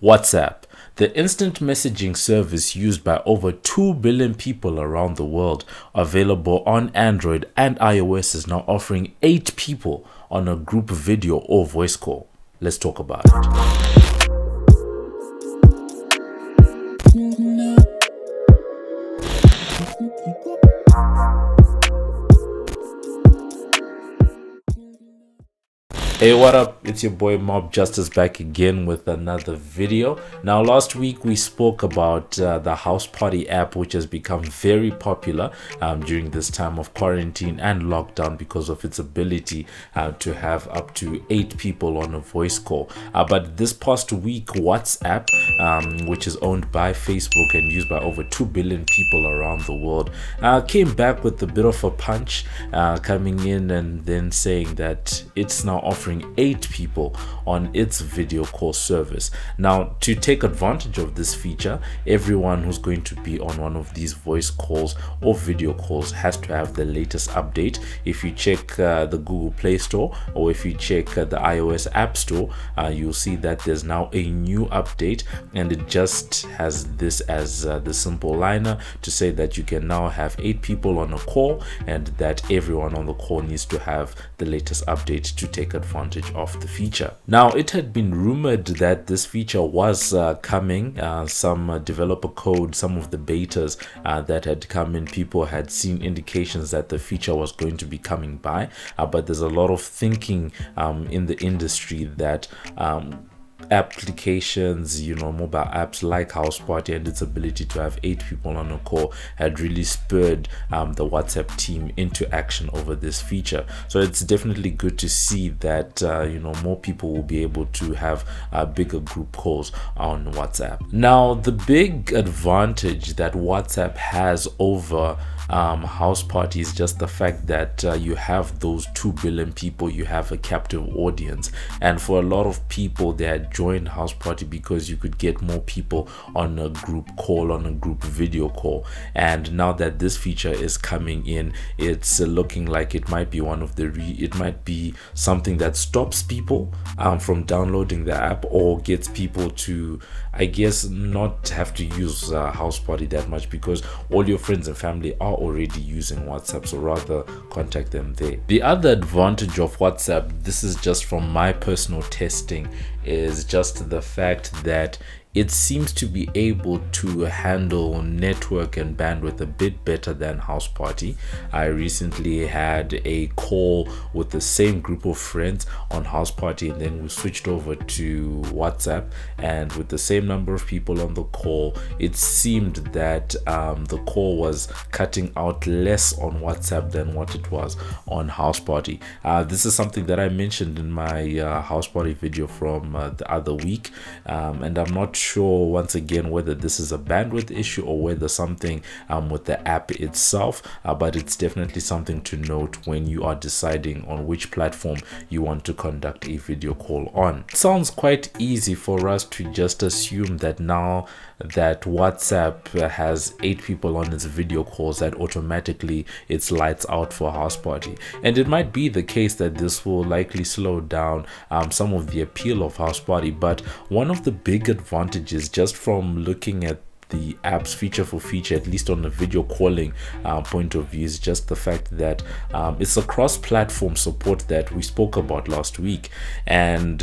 WhatsApp, the instant messaging service used by over 2 billion people around the world, available on Android and iOS, is now offering 8 people on a group video or voice call. Let's talk about it. Hey, what up? It's your boy MobbJustice back again with another video. Now, last week we spoke about the Houseparty app, which has become very popular during this time of quarantine and lockdown because of its ability to have up to 8 people on a voice call. But this past week, WhatsApp, which is owned by Facebook and used by over 2 billion people around the world, came back with a bit of a punch, coming in and then saying that it's now offering 8 people on its video call service. Now, to take advantage of this feature, everyone who's going to be on one of these voice calls or video calls has to have the latest update. If you check the Google Play Store or if you check the iOS App Store, you'll see that there's now a new update, and it just has this as the simple liner to say that you can now have 8 people on a call and that everyone on the call needs to have the latest update to take advantage of the feature. Now, it had been rumored that this feature was coming. Some developer code, some of the betas that had come in, people had seen indications that the feature was going to be coming by, but there's a lot of thinking in the industry that applications, mobile apps like Houseparty and its ability to have 8 people on a call had really spurred the WhatsApp team into action over this feature. So it's definitely good to see that more people will be able to have bigger group calls on WhatsApp. Now, the big advantage that WhatsApp has over Houseparty is just the fact that you have those 2 billion people, you have a captive audience, and for a lot of people they had joined Houseparty because you could get more people on a group call, on a group video call. And now that this feature is coming in, it's looking like it might be one of the it might be something that stops people from downloading the app, or gets people to, I guess, not have to use Houseparty that much because all your friends and family are already using WhatsApp, so rather contact them there. The other advantage of WhatsApp, this is just from my personal testing, is just the fact that it seems to be able to handle network and bandwidth a bit better than Houseparty. I recently had a call with the same group of friends on Houseparty, and then we switched over to WhatsApp, and with the same number of people on the call, it seemed that the call was cutting out less on WhatsApp than what it was on Houseparty. This is something that I mentioned in my Houseparty video from the other week, and I'm not sure once again whether this is a bandwidth issue or whether something with the app itself, but it's definitely something to note when you are deciding on which platform you want to conduct a video call on. It sounds quite easy for us to just assume that now that WhatsApp has 8 people on its video calls, that automatically it's lights out for Houseparty, and it might be the case that this will likely slow down some of the appeal of Houseparty. But one of the big advantages, just from looking at the app's feature for feature, at least on the video calling point of view, is just the fact that it's a cross-platform support that we spoke about last week. And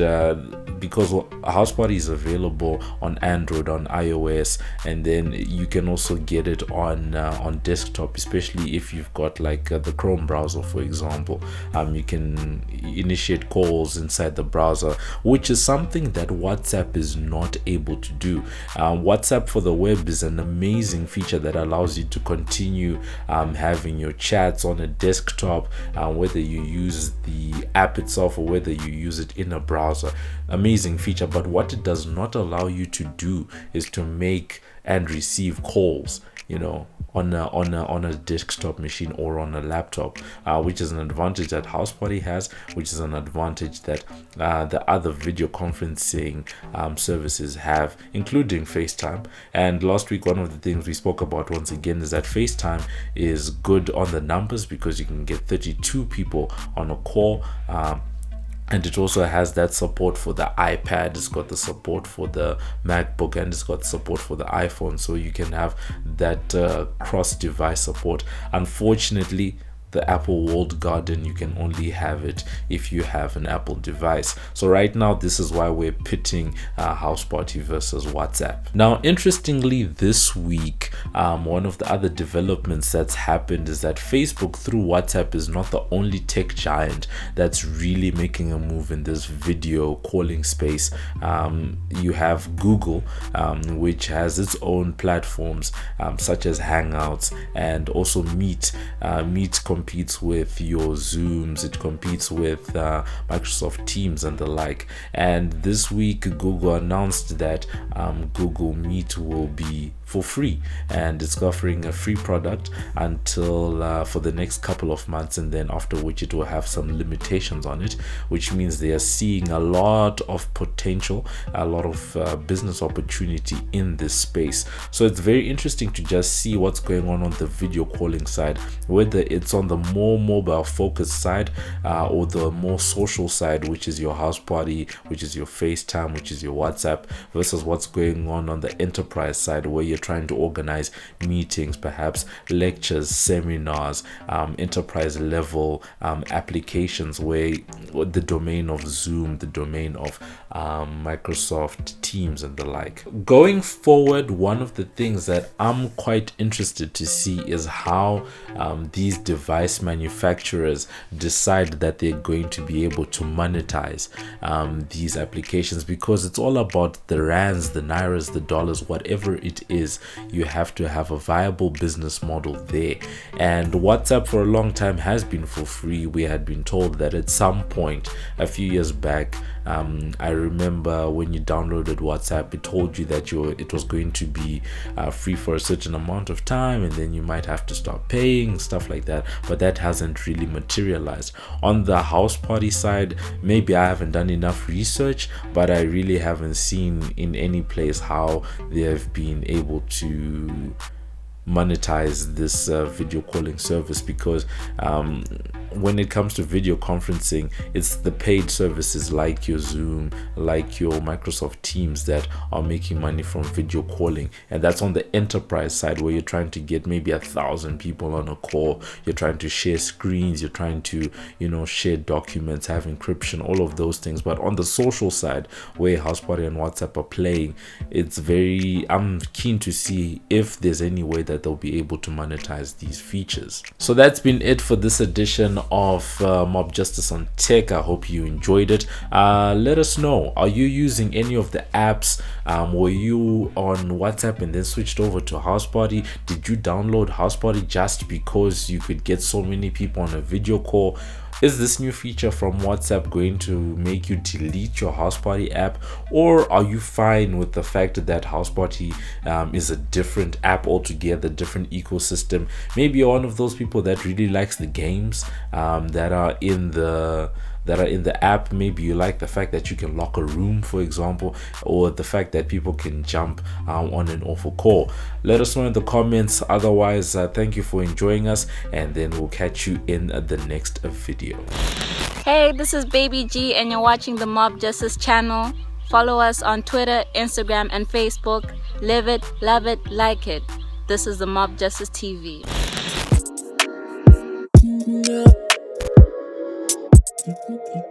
because Houseparty is available on Android, on iOS, and then you can also get it on desktop, especially if you've got like the Chrome browser, for example. You can initiate calls inside the browser, which is something that WhatsApp is not able to do. WhatsApp for the web is an amazing feature that allows you to continue having your chats on a desktop, whether you use the app itself or whether you use it in a browser. Amazing feature. But what it does not allow you to do is to make and receive calls, on a desktop machine or on a laptop, which is an advantage that Houseparty has, which is an advantage that the other video conferencing services have, including FaceTime. And last week, one of the things we spoke about once again is that FaceTime is good on the numbers because you can get 32 people on a call. and it also has that support for the iPad. It's got the support for the MacBook, and it's got support for the iPhone, so you can have that cross device support. Unfortunately, the Apple walled garden, you can only have it if you have an Apple device. So right now, this is why we're pitting Houseparty versus WhatsApp. Now, interestingly, this week, one of the other developments that's happened is that Facebook through WhatsApp is not the only tech giant that's really making a move in this video calling space. You have Google, which has its own platforms such as Hangouts and also Meet. Meet competes with your Zooms, it competes with Microsoft Teams and the like. And this week, Google announced that Google Meet will be for free, and it's offering a free product until for the next couple of months, and then after which it will have some limitations on it, which means they are seeing a lot of potential, a lot of business opportunity in this space. So it's very interesting to just see what's going on the video calling side, whether it's on the more mobile focused side or the more social side, which is your Houseparty, which is your FaceTime, which is your WhatsApp, versus what's going on the enterprise side, where you're trying to organize meetings, perhaps lectures, seminars, enterprise level applications, where the domain of Zoom, the domain of Microsoft Teams and the like. Going forward, one of the things that I'm quite interested to see is how these device manufacturers decide that they're going to be able to monetize these applications, because it's all about the rands, the nairas, the dollars, whatever it is. You have to have a viable business model there. And WhatsApp for a long time has been for free. We had been told that at some point a few years back, I remember when you downloaded WhatsApp, it told you that it was going to be free for a certain amount of time, and then you might have to start paying, stuff like that. But that hasn't really materialized. On the Houseparty side, maybe I haven't done enough research, but I really haven't seen in any place how they have been able to monetize this video calling service, because when it comes to video conferencing, it's the paid services like your Zoom, like your Microsoft Teams that are making money from video calling. And that's on the enterprise side, where you're trying to get maybe 1,000 people on a call, you're trying to share screens, you're trying to share documents, have encryption, all of those things. But on the social side, where Houseparty and WhatsApp are playing, I'm keen to see if there's any way that they'll be able to monetize these features. So that's been it for this edition of MobbJustice on Tech. I hope you enjoyed it. Let us know, are you using any of the apps? Were you on WhatsApp and then switched over to Houseparty? Did you download Houseparty just because you could get so many people on a video call? Is this new feature from WhatsApp going to make you delete your Houseparty app, or are you fine with the fact that Houseparty is a different app altogether, different ecosystem? Maybe you're one of those people that really likes the games that are in the app. Maybe you like the fact that you can lock a room, for example, or the fact that people can jump on and off a call. Let us know in the comments. Otherwise, thank you for enjoying us, and then we'll catch you in the next video. Hey, this is Baby G, and you're watching the MobbJustice channel. Follow us on Twitter, Instagram, and Facebook. Live it, love it, like it. This is the MobbJustice TV. Thank you.